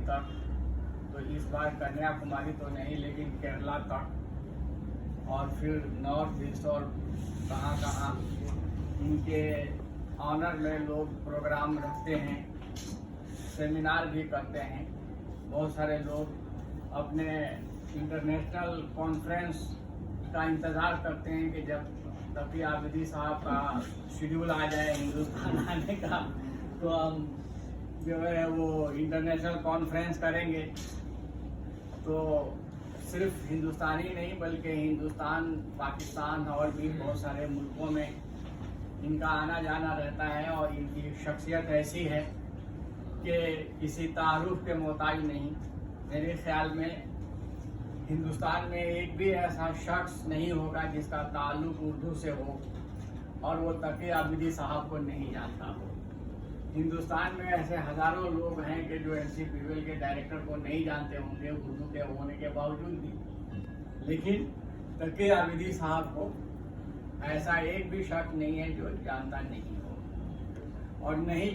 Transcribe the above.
तक, तो इस बार कन्याकुमारी तो नहीं लेकिन केरला तक, और फिर नॉर्थ ईस्ट और कहाँ कहाँ इनके ऑनर में लोग प्रोग्राम रखते हैं, सेमिनार भी करते हैं। बहुत सारे लोग अपने इंटरनेशनल कॉन्फ्रेंस का इंतज़ार करते हैं कि जब तकी आबिदी साहब का शेड्यूल आ जाए हिंदुस्तान आने का, तो हम जो है वो इंटरनेशनल कॉन्फ्रेंस करेंगे। तो सिर्फ हिंदुस्तानी नहीं बल्कि हिंदुस्तान, पाकिस्तान और भी बहुत सारे मुल्कों में इनका आना जाना रहता है, और इनकी शख्सियत ऐसी है कि किसी तारुफ के मोहताज नहीं। मेरे ख्याल में हिंदुस्तान में एक भी ऐसा शख्स नहीं होगा जिसका ताल्लुक उर्दू से हो और वो तकी आबिदी साहब को नहीं जानता हो। हिंदुस्तान में ऐसे हज़ारों लोग हैं कि जो NCPVL के डायरेक्टर को नहीं जानते होंगे उर्दू के होने के बावजूद भी, लेकिन तकी आबिदी साहब को ऐसा एक भी शख्स नहीं है जो जानता नहीं हो, और नहीं